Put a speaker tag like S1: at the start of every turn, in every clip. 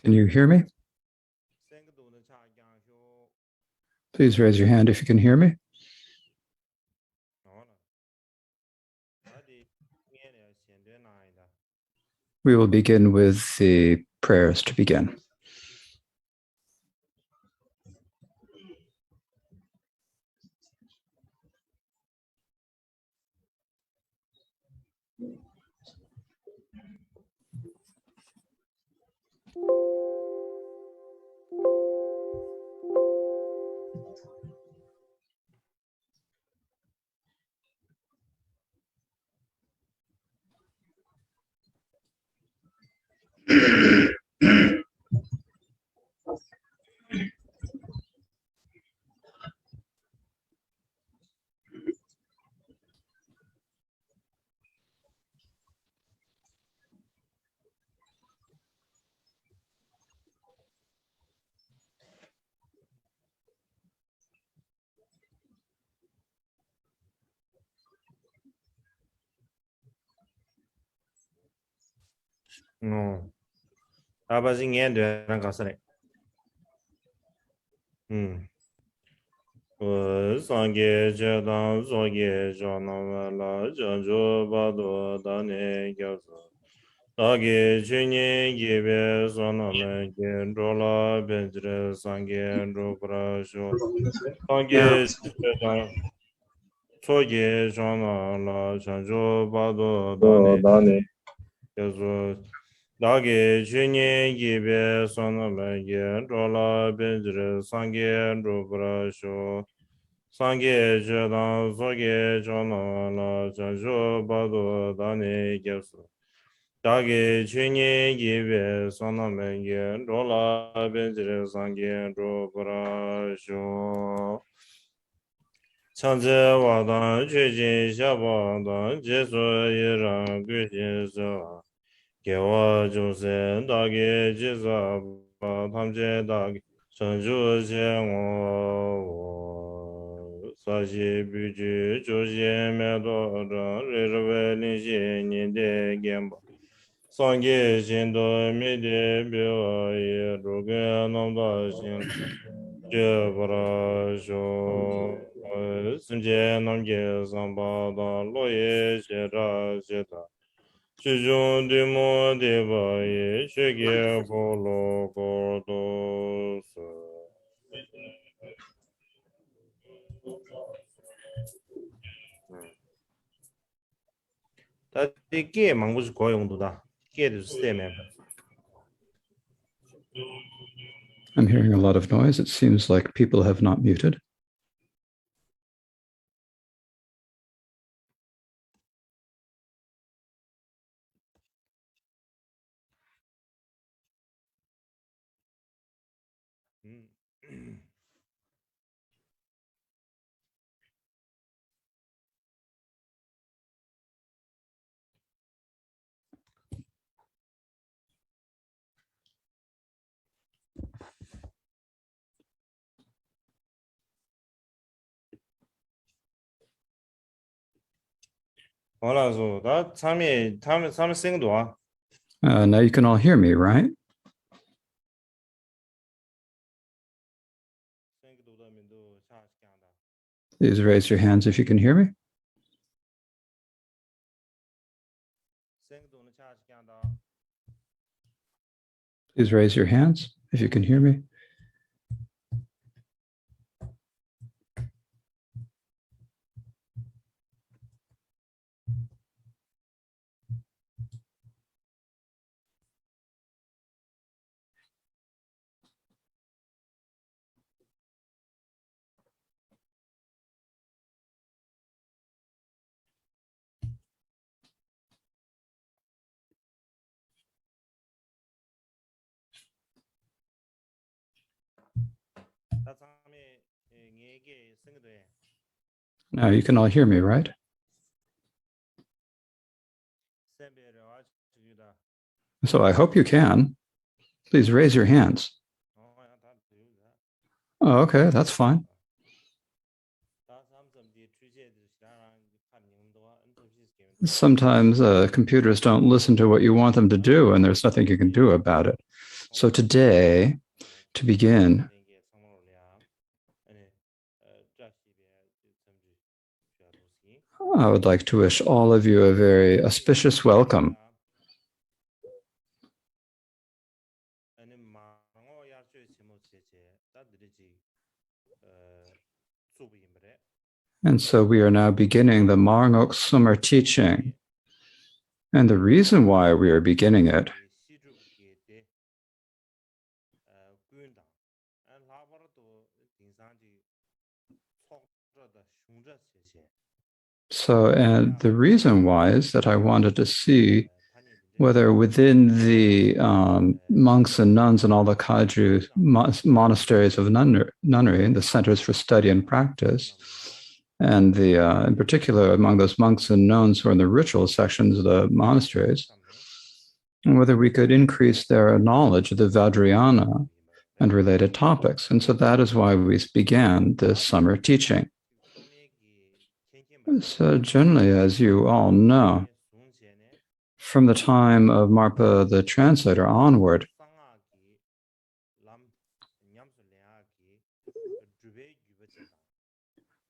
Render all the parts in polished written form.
S1: Can you hear me? Please raise your hand if you can hear me. We will begin with the prayers to begin.
S2: No. Abazing end and Castle. Sangye Jedan Zoge Janavela Janjo Bado Dane Gyasa. Dagi Chuni Gibe Soname Gendrola Benjre Sangye Rubrasho. Sangye Jedan Soge Janala Janjo Bado Dane Gyasa. Dagi Chuni Gibe Soname Gendrola Benjre Sangye Rubrasho. Sangye Jedan Soge Janala Janjo Bado Dane Gyasa. Dagi Chuni Gibe Sonamenge Rola Benjire Sangye Robrasho. Chanze Wadan Chujin Shabadan Jesu Yiran Gujin Sa. Gewa Jose Dagi Jiza Tamje Dagi Chanju Chengwa Sashi Buju Joshi Medo Rirwe Linshi Ninde Gemba. Sangye Shindo Midi Biwa Yi Ruge Namda Shin Je Parasho Simje Namge Samba Da Loye Shira Shita Shijun Dimo Deva Yi Shige Polo Kodo 다 이게 망고지 고용도다. 게도 시스템에
S1: I'm hearing a lot of noise. It seems like people have not muted.
S2: 원라서 나 참이 생도아.
S1: Now you can all hear me, right? Please raise your hands if you can hear me. Please raise your hands if you can hear me. Now you can all hear me, right? So I hope you can. Please raise your hands. Oh, okay, that's fine. Sometimes computers don't listen to what you want them to do, and there's nothing you can do about it. So today, to begin, I would like to wish all of you a very auspicious welcome. And so we are now beginning the Marngok Summer Teaching. And the reason why we are beginning it and the reason why is that I wanted to see whether within the monks and nuns and all the Kaju monasteries of nunnery, the centers for study and practice, and the in particular among those monks and nuns who are in the ritual sections of the monasteries, and whether we could increase their knowledge of the Vajrayana and related topics. And so that is why we began this summer teaching. So generally, as you all know, from the time of Marpa the translator onward,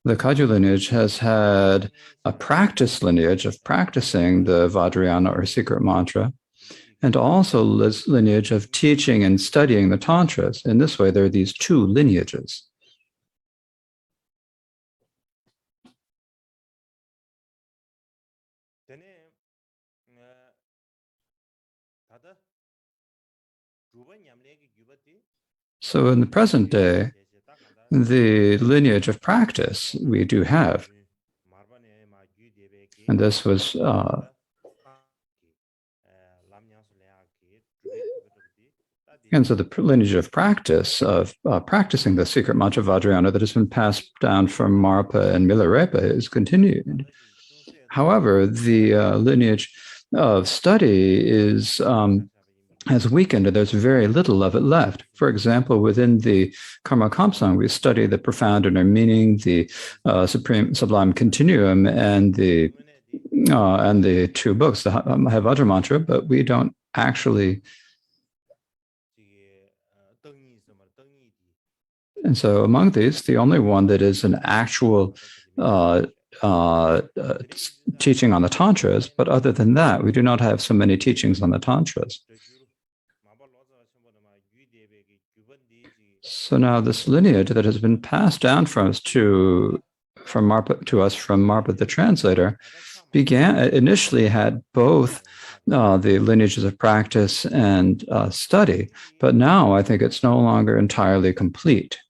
S1: the Kaju lineage has had a practice lineage of practicing the Vajrayana or secret mantra, and also lineage of teaching and studying the tantras. In this way, there are these two lineages. So in the present day, the lineage of practice we do have. And this was and so the lineage of practice of practicing the secret mantra Vajrayana that has been passed down from Marpa and Milarepa is continued. However, the lineage of study is has weakened, and there's very little of it left. For example, within the Karma Kamsang, we study the profound inner meaning, the sublime continuum, and the two books, the Vajra mantra, but we don't actually. And so among these, the only one that is an actual teaching on the tantras, but other than that, we do not have so many teachings on the tantras. So now this lineage that has been passed down from us from Marpa the translator initially had both the lineages of practice and study, but now I think it's no longer entirely complete.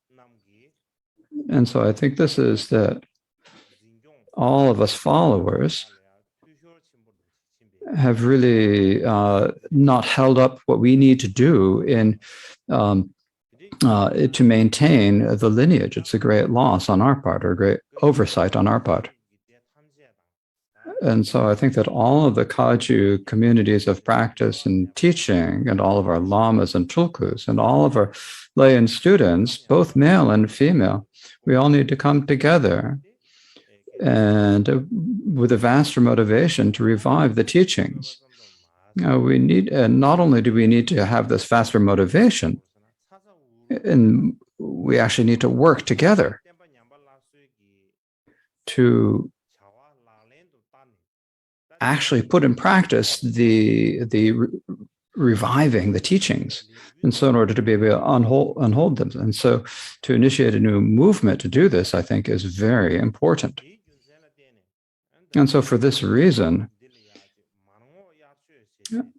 S1: And so I think this is that all of us followers have really not held up what we need to do in to maintain the lineage. It's a great loss on our part, or a great oversight on our part. And so I think that all of the Kaju communities of practice and teaching, and all of our lamas and tulkus, and all of our lay and students, both male and female, we all need to come together and with a vaster motivation to revive the teachings. We need, and not only do we need to have this vaster motivation, and we actually need to work together to actually put in practice the reviving the teachings. And so in order to be able to unhold them. And so to initiate a new movement to do this, I think, is very important. And so for this reason,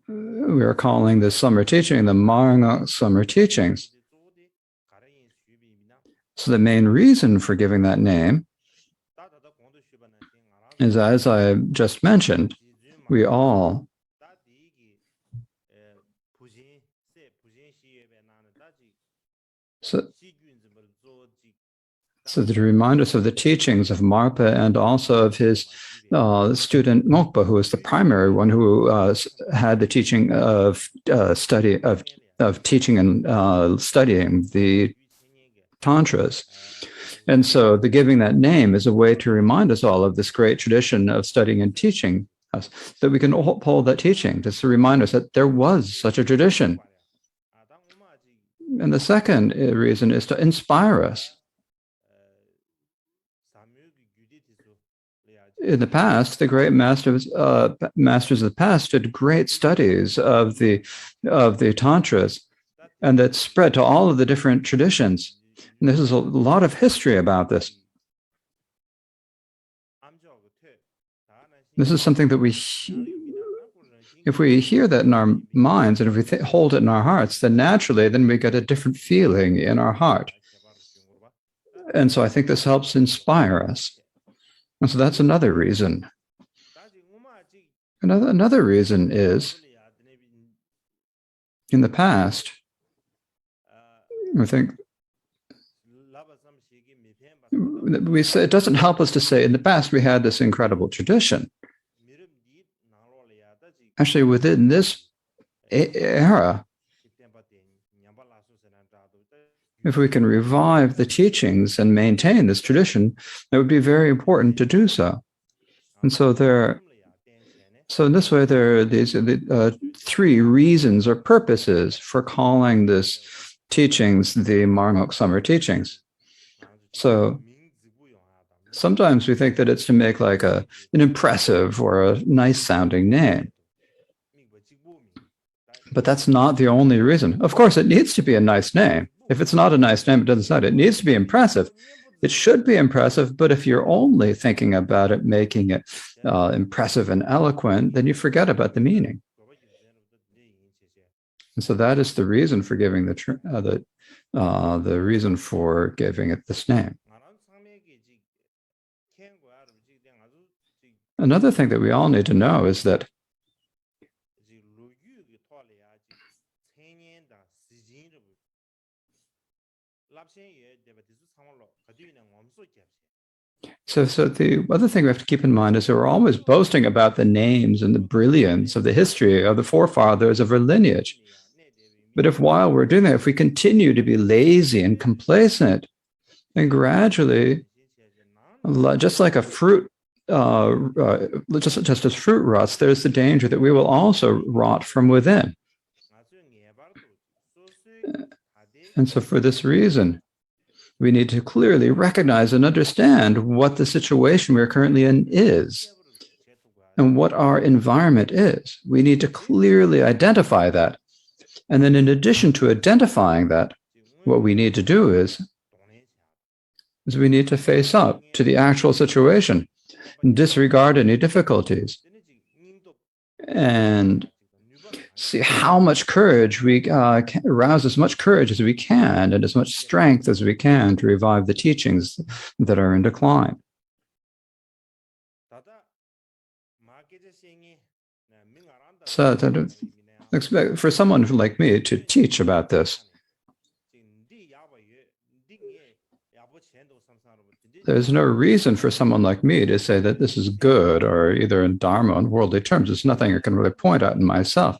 S1: we are calling this summer teaching the Marngok Summer Teachings. So the main reason for giving that name is, as I just mentioned, we all so to remind us of the teachings of Marpa and also of his student Mokpa, who was the primary one who had the teaching of teaching and studying the tantras. And so the giving that name is a way to remind us all of this great tradition of studying and teaching us, that we can uphold that teaching, just to remind us that there was such a tradition. And the second reason is to inspire us. In the past, the great masters of the past did great studies of the tantras, and that spread to all of the different traditions. And there's a lot of history about this. This is something that if we hear that in our minds and if we hold it in our hearts, then naturally, then we get a different feeling in our heart. And so I think this helps inspire us. And so that's another reason. Another reason is, in the past, I think we say it doesn't help us to say in the past we had this incredible tradition. Actually, within this era, if we can revive the teachings and maintain this tradition, it would be very important to do so. And so in this way, there are these three reasons or purposes for calling this teachings the Marngok Summer Teachings. So sometimes we think that it's to make like an impressive or a nice sounding name. But that's not the only reason. Of course, it needs to be a nice name. If it's not a nice name, it doesn't sound. It needs to be impressive. It should be impressive, but if you're only thinking about it, making it impressive and eloquent, then you forget about the meaning. And so that is the reason for giving the reason for giving it this name. Another thing that we all need to know is that So the other thing we have to keep in mind is that we're always boasting about the names and the brilliance of the history of the forefathers of our lineage. But if while we're doing that, if we continue to be lazy and complacent, then gradually, just like a fruit, just as fruit rots, there's the danger that we will also rot from within. And so for this reason, we need to clearly recognize and understand what the situation we're currently in is and what our environment is. We need to clearly identify that. And then in addition to identifying that, what we need to do is we need to face up to the actual situation and disregard any difficulties and see how much courage we arouse as much courage as we can and as much strength as we can to revive the teachings that are in decline. So expect for someone like me to teach about this. There's no reason for someone like me to say that this is good or either in Dharma or in worldly terms. There's nothing I can really point out in myself.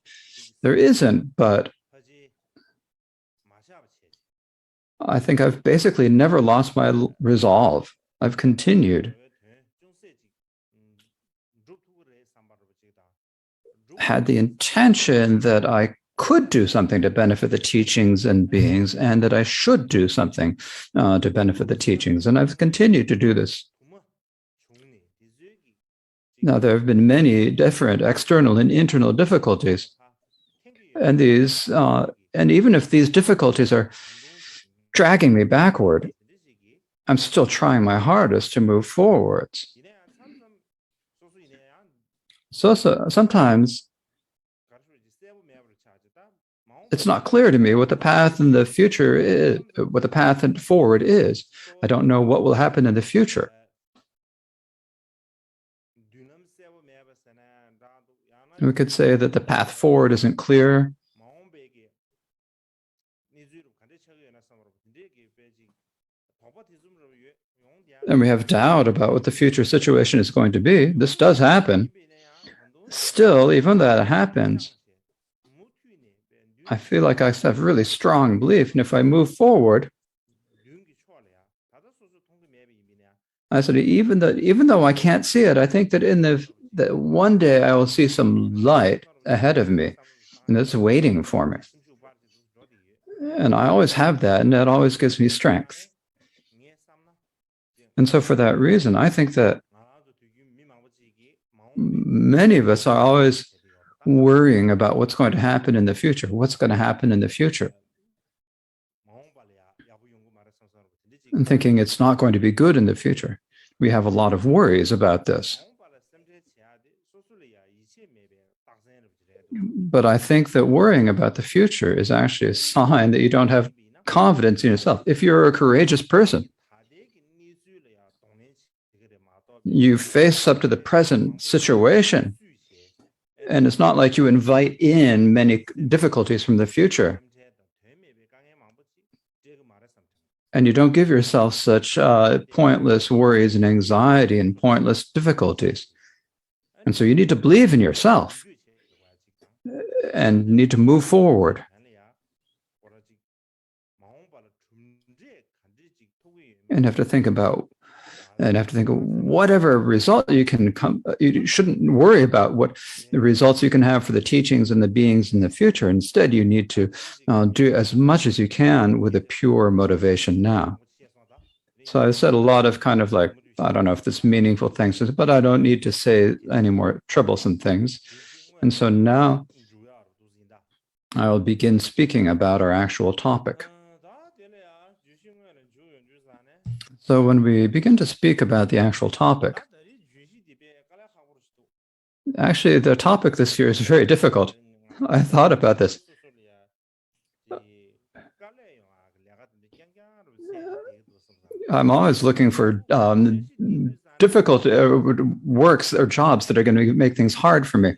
S1: There isn't, but I think I've basically never lost my resolve. I've continued. Had the intention that I could do something to benefit the teachings and beings, and that I should do something to benefit the teachings. And I've continued to do this. Now, there have been many different external and internal difficulties. And and even if these difficulties are dragging me backward, I'm still trying my hardest to move forwards. So sometimes it's not clear to me what the path in the future is, what the path forward is. I don't know what will happen in the future. We could say that the path forward isn't clear. And we have doubt about what the future situation is going to be. This does happen. Still, even though that happens, I feel like I have really strong belief. And if I move forward, I said, even though I can't see it, I think that in that one day I will see some light ahead of me, and it's waiting for me. And I always have that, and that always gives me strength. And so for that reason, I think that many of us are always worrying about what's going to happen in the future. What's going to happen in the future? And thinking it's not going to be good in the future. We have a lot of worries about this. But I think that worrying about the future is actually a sign that you don't have confidence in yourself. If you're a courageous person, you face up to the present situation, and it's not like you invite in many difficulties from the future. And you don't give yourself such pointless worries and anxiety and pointless difficulties. And so you need to believe in yourself and need to move forward. And have to think about whatever result you can come, you shouldn't worry about what the results you can have for the teachings and the beings in the future. Instead, you need to do as much as you can with a pure motivation now. So I said a lot of kind of like, I don't know if this meaningful things, but I don't need to say any more troublesome things. And so now I will begin speaking about our actual topic. So when we begin to speak about the actual topic, actually the topic this year is very difficult. I thought about this. I'm always looking for difficult works or jobs that are going to make things hard for me.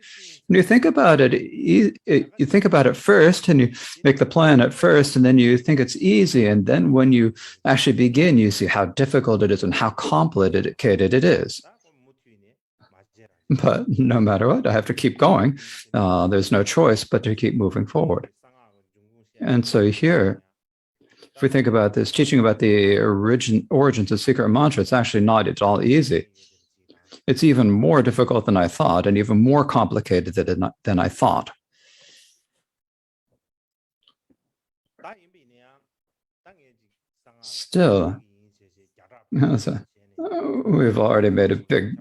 S1: When you think about it, you think about it first, and you make the plan at first, and then you think it's easy. And then when you actually begin, you see how difficult it is and how complicated it is. But no matter what, I have to keep going. There's no choice but to keep moving forward. And so here, if we think about this, teaching about the origins of secret mantra, it's actually not at all easy. It's even more difficult than I thought, and even more complicated than I thought. Still, we've already made a big,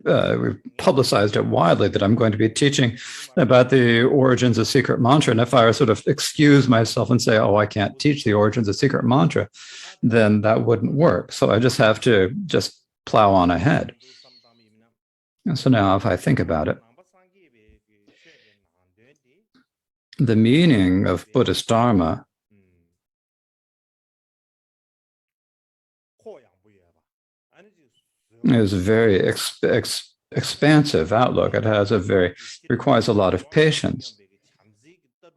S1: we've publicized it widely that I'm going to be teaching about the origins of secret mantra. And if I sort of excuse myself and say, oh, I can't teach the origins of secret mantra, then that wouldn't work. So I just have to just plow on ahead. And so now if I think about it, the meaning of Buddhist Dharma is a very expansive outlook. It requires a lot of patience.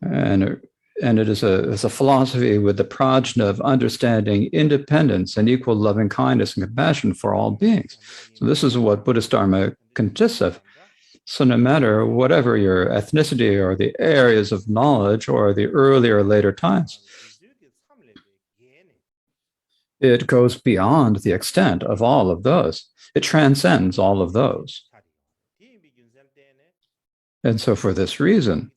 S1: And it is a philosophy with the prajna of understanding independence and equal loving kindness and compassion for all beings. So this is what Buddhist Dharma consists of. So no matter whatever your ethnicity or the areas of knowledge or the earlier or later times, it goes beyond the extent of all of those. It transcends all of those. And so for this reason,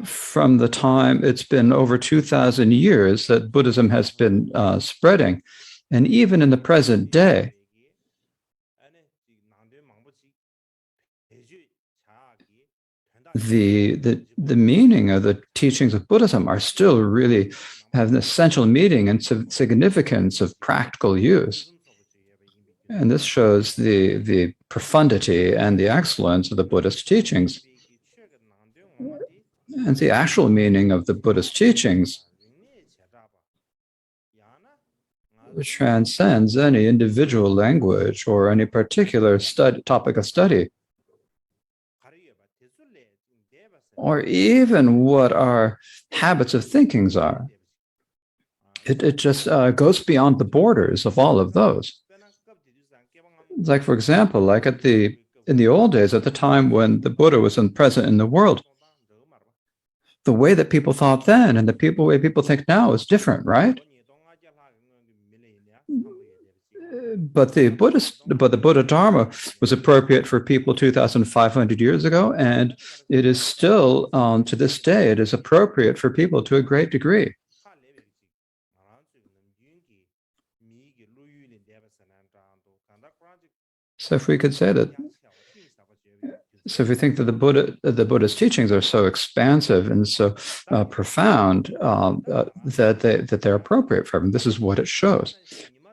S1: from the time it's been over 2,000 years that Buddhism has been spreading, and even in the present day, the meaning of the teachings of Buddhism are still really have an essential meaning and significance of practical use. And this shows the profundity and the excellence of the Buddhist teachings. And the actual meaning of the Buddhist teachings transcends any individual language or any particular topic of study, or even what our habits of thinkings are. It just goes beyond the borders of all of those. Like, for example, like in the old days, at the time when the Buddha was present in the world, the way that people thought then and the way people think now is different, right? but the Buddha Dharma was appropriate for people 2,500 years ago, and it is still, to this day, it is appropriate for people to a great degree. So if we could say that, so if we think that the Buddha's teachings are so expansive and so profound that they're appropriate for everyone, this is what it shows.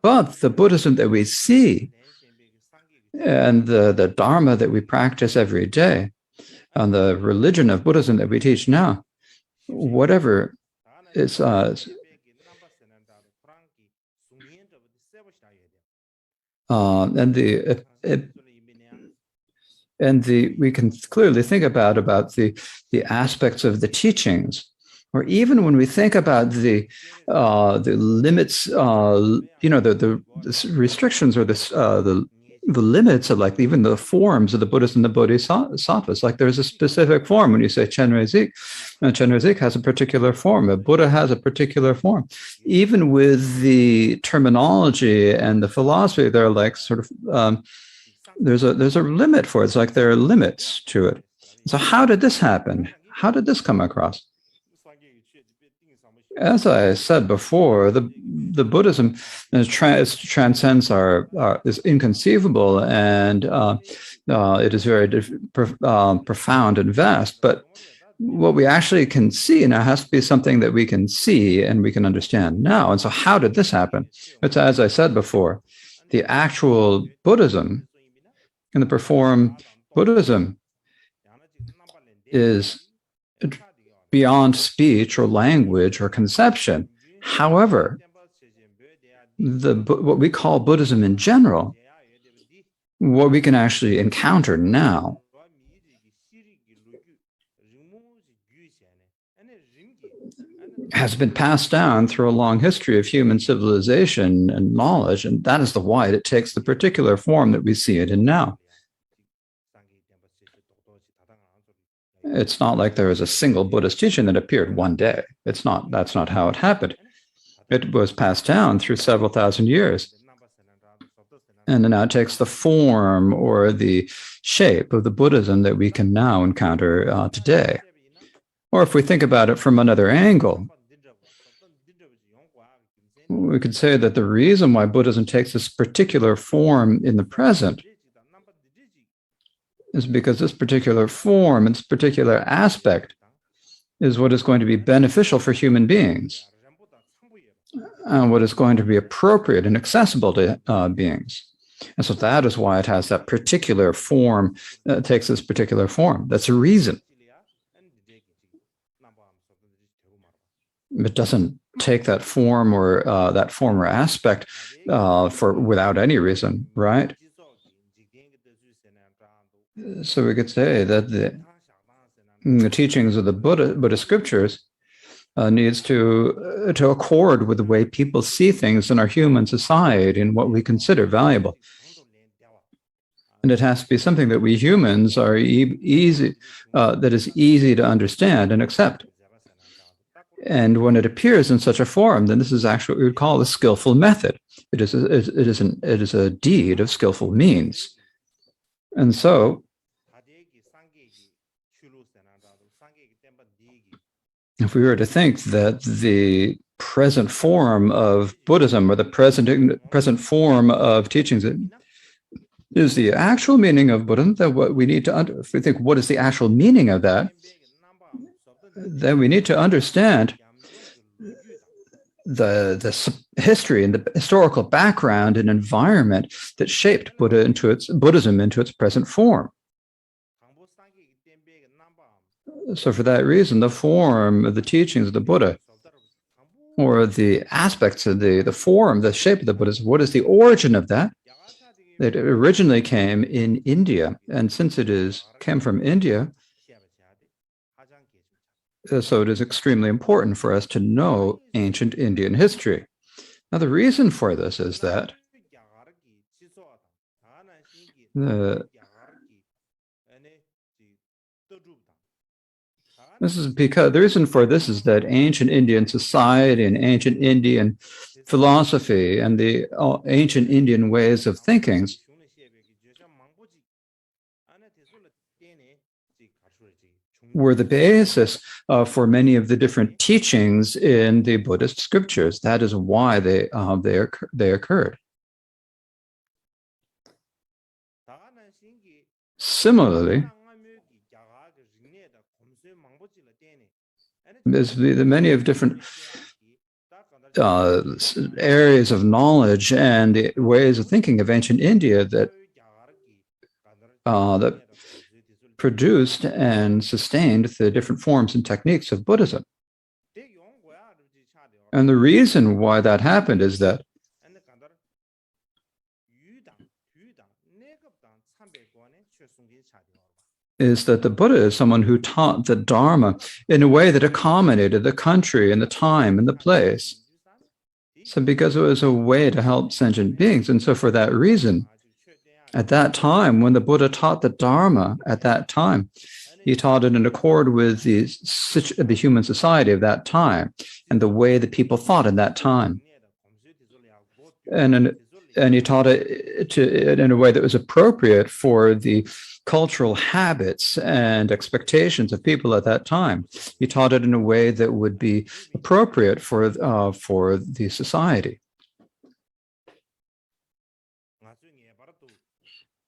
S1: But the Buddhism that we see and the Dharma that we practice every day, and the religion of Buddhism that we teach now, whatever is we can clearly think about the aspects of the teachings, or even when we think about the limits, the restrictions or the limits of, like, even the forms of the Buddhas and the Bodhisattvas. Like, there's a specific form when you say Chenrezig. Chenrezig has a particular form. A Buddha has a particular form. Even with the terminology and the philosophy, they're like sort of there's a limit for it. It's like there are limits to it. So how did this happen? How did this come across? As I said before, the Buddhism transcends is inconceivable, and it is very profound and vast. But what we actually can see now has to be something that we can see and we can understand now. And so how did this happen? It's, as I said before, the actual Buddhism and the performed Buddhism is beyond speech or language or conception. However, what we call Buddhism in general, what we can actually encounter now, has been passed down through a long history of human civilization and knowledge, and that is the why it takes the particular form that we see it in now. It's not like there was a single Buddhist teaching that appeared one day. That's not how it happened. It was passed down through several thousand years. And now it takes the form or the shape of the Buddhism that we can now encounter today. Or if we think about it from another angle, we could say that the reason why Buddhism takes this particular form in the present is because this particular form and this particular aspect is what is going to be beneficial for human beings and what is going to be appropriate and accessible to beings. And so that is why it has that particular form, takes this particular form. That's a reason. It doesn't take that form or aspect without any reason, right? So we could say that the teachings of the Buddha scriptures needs to accord with the way people see things in our human society and what we consider valuable. And it has to be something that we humans are that is easy to understand and accept. And when it appears in such a form, then this is actually what we would call a skillful method. It is a deed of skillful means. And so, if we were to think that the present form of Buddhism or the present form of teachings is the actual meaning of Buddhism, then what we need to if we think what is the actual meaning of that, then we need to understand the history and the historical background and environment that shaped Buddhism into its present form. So for that reason, the form of the teachings of the Buddha, or the aspects of the form, the shape of the Buddhism, what is the origin of that? It originally came in India, and since came from India, so it is extremely important for us to know ancient Indian history. Now, the reason for this is that the reason for this is that ancient Indian society and ancient Indian philosophy and the ancient Indian ways of thinking were the basis for many of the different teachings in the Buddhist scriptures. That is why they occurred. Similarly, there's the many of different areas of knowledge and the ways of thinking of ancient India that produced and sustained the different forms and techniques of Buddhism. And the reason why that happened is that the Buddha is someone who taught the Dharma in a way that accommodated the country and the time and the place. So because it was a way to help sentient beings. And so for that reason, at that time, when the Buddha taught the Dharma at that time, he taught it in accord with the human society of that time and the way that people thought in that time. And he taught it in a way that was appropriate for the cultural habits and expectations of people at that time. He taught it in a way that would be appropriate for the society.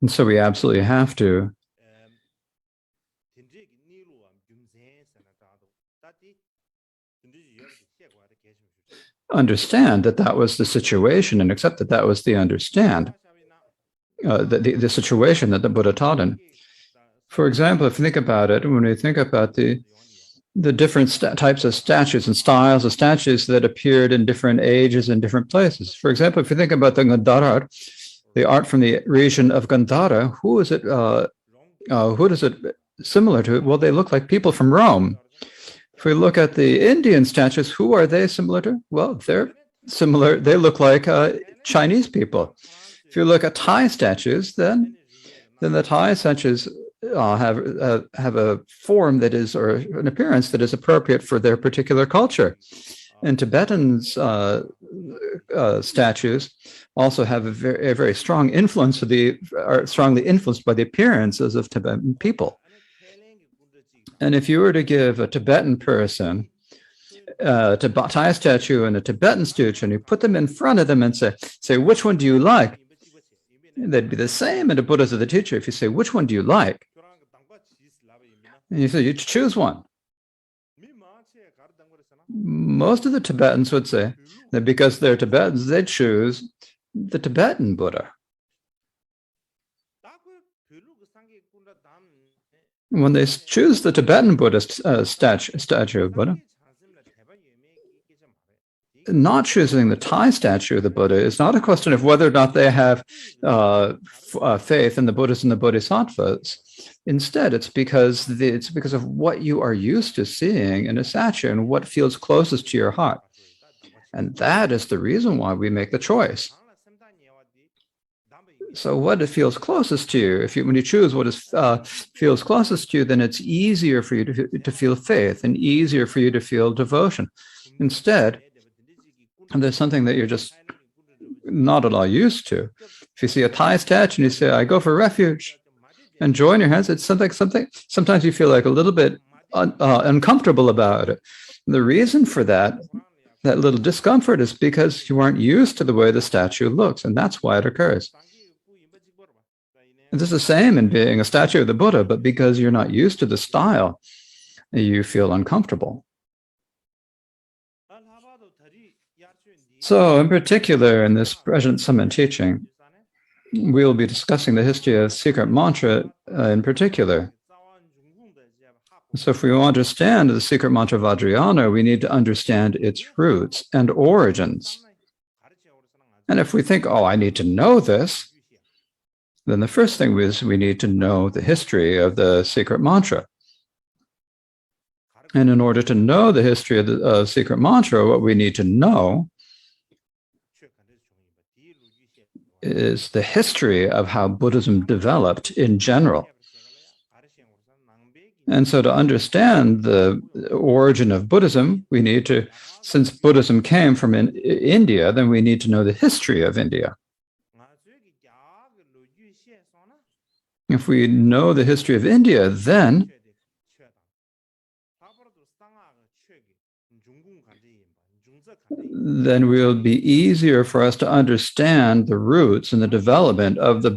S1: And so we absolutely have to understand that that was the situation and accept that that was the the situation that the Buddha taught in. For example, if you think about it, when we think about the different types of statues and styles of statues that appeared in different ages and different places. For example, if you think about the Gandhara art, the art from the region of Gandhara, who does it similar to? Well, they look like people from Rome. If we look at the Indian statues, who are they similar to? Well, they're similar. They look like Chinese people. If you look at Thai statues, then the Thai statues have a form that is, or an appearance that is appropriate for their particular culture. And Tibetan's statues also have a very strong influence are strongly influenced by the appearances of Tibetan people. And if you were to give a Tibetan person a Thai statue and a Tibetan statue, and you put them in front of them and say, which one do you like? They'd be the same in the Buddhas of the teacher. If you say, which one do you like? And you say, you choose one. Most of the Tibetans would say that because they're Tibetans, they choose the Tibetan Buddha. When they choose the Tibetan Buddhist statue of Buddha, not choosing the Thai statue of the Buddha is not a question of whether or not they have faith in the Buddhas and the Bodhisattvas. Instead, it's because of what you are used to seeing in a statue and what feels closest to your heart. And that is the reason why we make the choice. So what feels closest to you, when you choose what feels closest to you, then it's easier for you to feel faith and easier for you to feel devotion. Instead, there's something that you're just not at all used to. If you see a Thai statue and you say, I go for refuge, and join your hands, it's something, sometimes you feel like a little bit uncomfortable about it. And the reason for that little discomfort is because you aren't used to the way the statue looks, and that's why it occurs. And this is the same in being a statue of the Buddha, but because you're not used to the style, you feel uncomfortable. So in particular, in this present summit teaching, we'll be discussing the history of secret mantra in particular. So if we want to understand the secret mantra of Vajrayana, we need to understand its roots and origins. And if we think, I need to know this, then the first thing is we need to know the history of the secret mantra. And in order to know the history of the secret mantra, what we need to know is the history of how Buddhism developed in general. And so to understand the origin of Buddhism, we need to, since Buddhism came from India, then we need to know the history of India. If we know the history of India, then will be easier for us to understand the roots and the development of the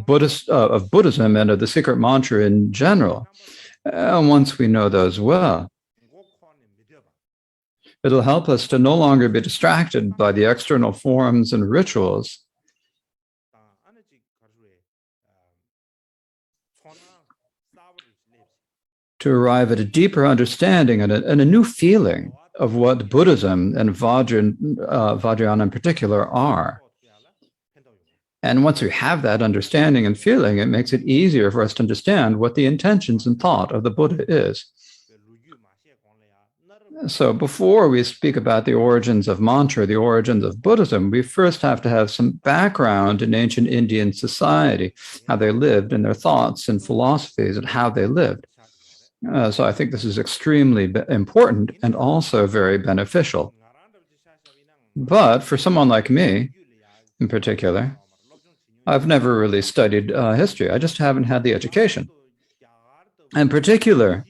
S1: of Buddhism and of the secret mantra in general. Once we know those well, it'll help us to no longer be distracted by the external forms and rituals. To arrive at a deeper understanding and a new feeling of what Buddhism and Vajrayana in particular are. And once we have that understanding and feeling, it makes it easier for us to understand what the intentions and thought of the Buddha is. So before we speak about the origins of mantra, the origins of Buddhism, we first have to have some background in ancient Indian society, how they lived and their thoughts and philosophies and how they lived. So I think this is extremely important and also very beneficial. But for someone like me, in particular, I've never really studied history. I just haven't had the education. In particular,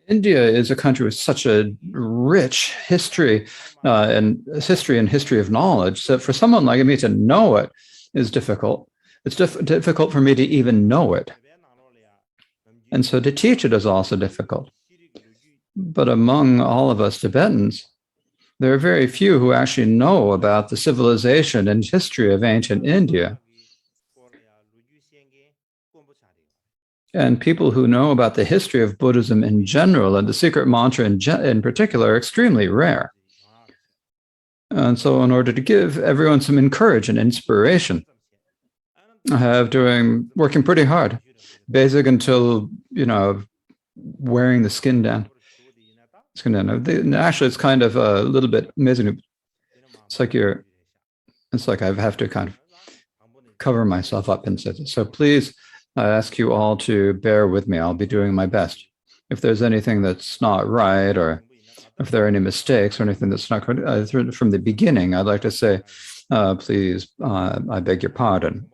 S1: India is a country with such a rich history and history of knowledge. So for someone like me to know it is difficult. It's difficult for me to even know it. And so to teach it is also difficult. But among all of us Tibetans, there are very few who actually know about the civilization and history of ancient India. And people who know about the history of Buddhism in general and the secret mantra in particular are extremely rare. And so in order to give everyone some encouragement and inspiration, I have working pretty hard, basic until, wearing the skin down. Actually, it's kind of a little bit amazing. It's like I have to kind of cover myself up and say, so please, I ask you all to bear with me. I'll be doing my best. If there's anything that's not right, or if there are any mistakes or anything that's not correct, from the beginning, I'd like to say, please, I beg your pardon.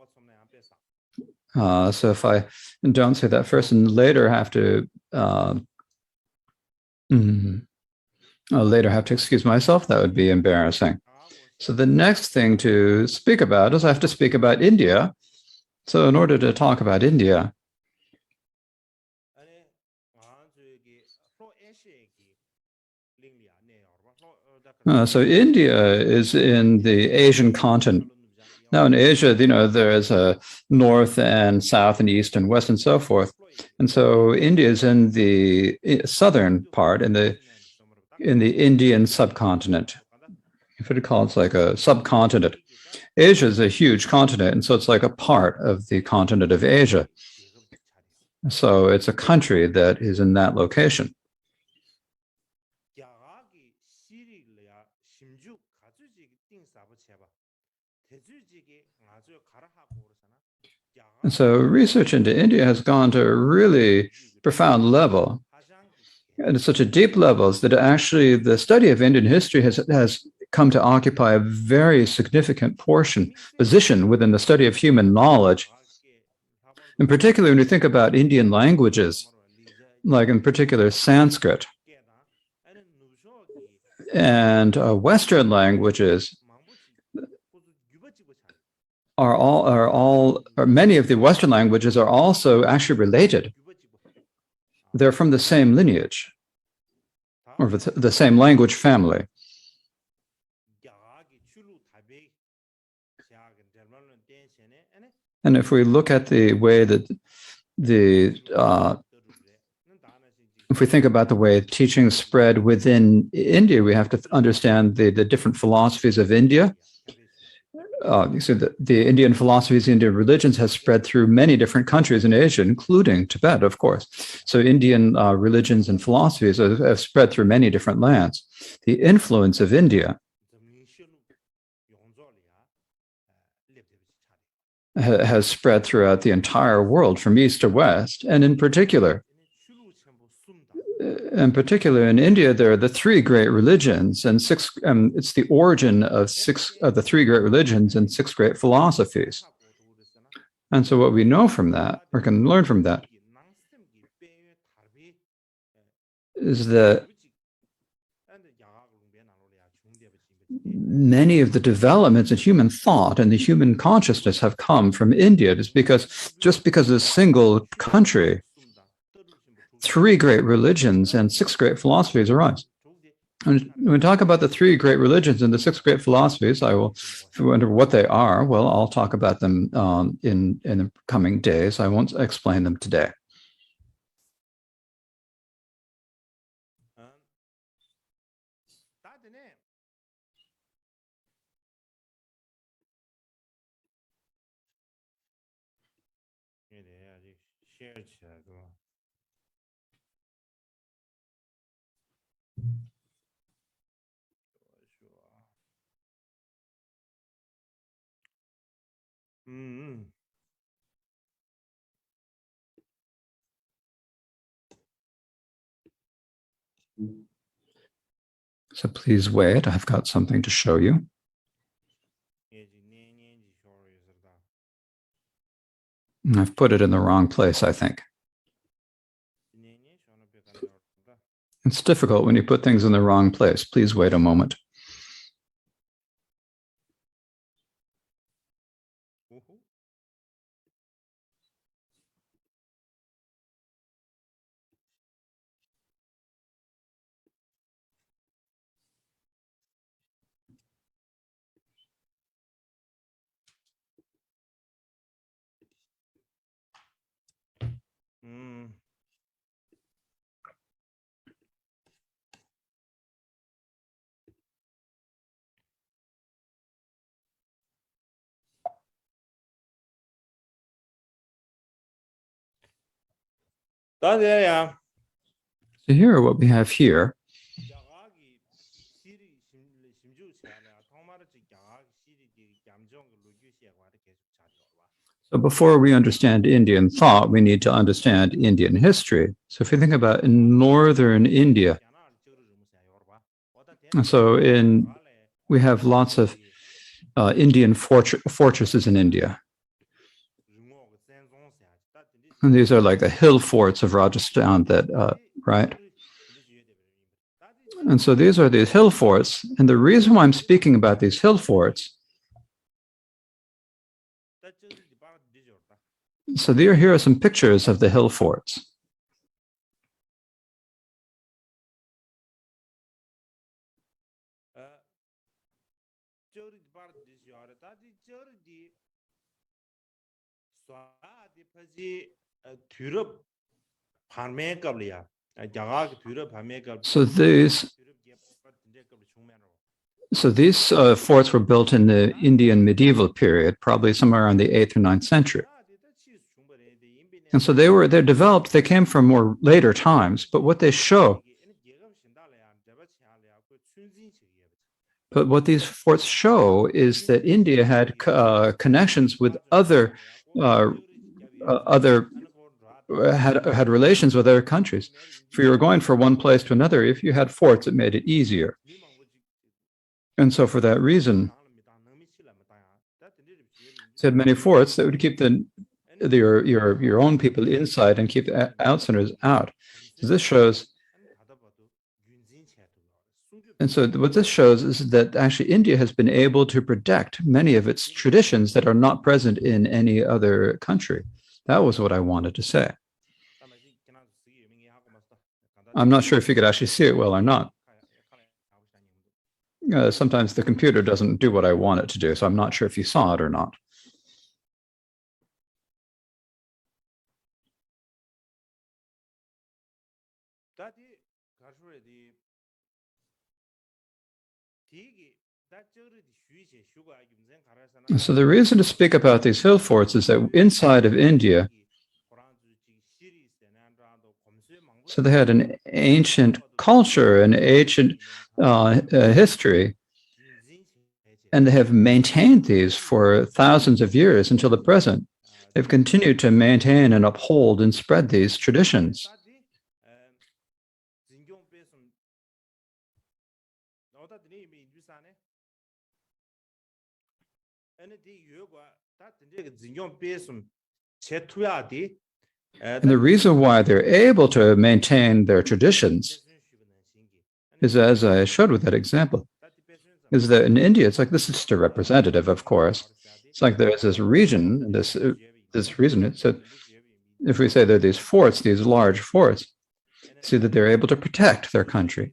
S1: So if I don't say that first and later have to excuse myself, that would be embarrassing. So the next thing to speak about is I have to speak about India. So in order to talk about India, so India is in the Asian continent. Now in Asia, there is a north and south and east and west and so forth. And so India is in the southern part, in the Indian subcontinent. If it call it's like a subcontinent. Asia is a huge continent, and so it's like a part of the continent of Asia. So it's a country that is in that location. And so research into India has gone to a really profound level, and at such a deep level that actually the study of Indian history has come to occupy a very significant position within the study of human knowledge. In particular, when you think about Indian languages, like in particular Sanskrit, and Western languages many of the Western languages are also actually related. They're from the same lineage, or the same language family. And if we look at the way that if we think about the way teaching spread within India, we have to understand the different philosophies of India. So the Indian philosophies, Indian religions has spread through many different countries in Asia, including Tibet, of course. So Indian religions and philosophies have spread through many different lands. The influence of India has spread throughout the entire world from east to west, and in particular in India, there are the three great religions and six. It's the origin of six of the three great religions and six great philosophies. And so, what we know from that, or can learn from that, is that many of the developments in human thought and the human consciousness have come from India. Just because a single country, three great religions and six great philosophies arise. And when we talk about the three great religions and the six great philosophies, if you wonder what they are, well, I'll talk about them in the coming days. I won't explain them today. So please wait, I've got something to show you. I've put it in the wrong place, I think. It's difficult when you put things in the wrong place. Please wait a moment. So here, what we have here So before we understand Indian thought, we need to understand Indian history. So if you think about in northern India, we have lots of Indian fortresses in India. And these are like the hill forts of Rajasthan right? And so these are these hill forts. And the reason why I'm speaking about these hill forts, so here are some pictures of the hill forts. So these forts were built in the Indian medieval period, probably somewhere around the 8th or 9th century. And so they're developed, they came from more later times, but what these forts show is that India had connections with had relations with other countries. If you were going from one place to another, if you had forts, it made it easier. And so for that reason, it had many forts that would keep your own people inside and keep the outsiders out. So this shows, and so what this shows is that actually India has been able to protect many of its traditions that are not present in any other country. That was what I wanted to say. I'm not sure if you could actually see it well or not. Sometimes the computer doesn't do what I want it to do, so I'm not sure if you saw it or not. So the reason to speak about these hill forts is that inside of India, so they had an ancient culture, an ancient history, And they have maintained these for thousands of years until the present. They've continued to maintain and uphold and spread these traditions. And the reason why they're able to maintain their traditions is, as I showed with that example, is that in India, it's like, this is just a representative, of course. It's like there's this region, this region. So if we say there are these forts, these large forts, see that they're able to protect their country.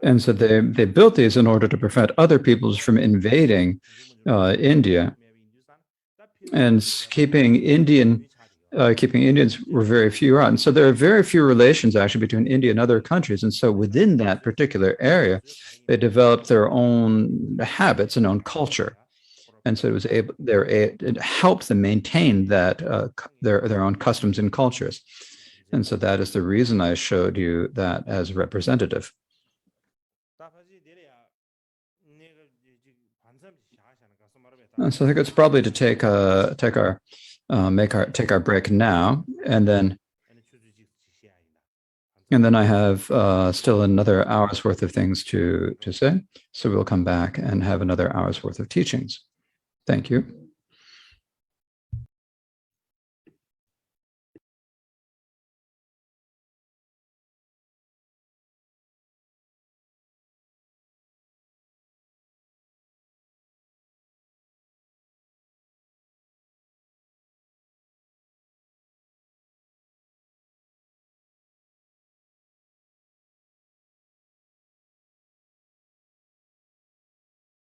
S1: And so they built these in order to prevent other peoples from invading India. And keeping Indians were very few out. And so there are very few relations actually between India and other countries. And so within that particular area, they developed their own habits and own culture. And so it helped them maintain that their own customs and cultures. And so that is the reason I showed you that as representative. And so I think it's probably to take our break now, and then I have still another hour's worth of things to say. So we'll come back and have another hour's worth of teachings. Thank you.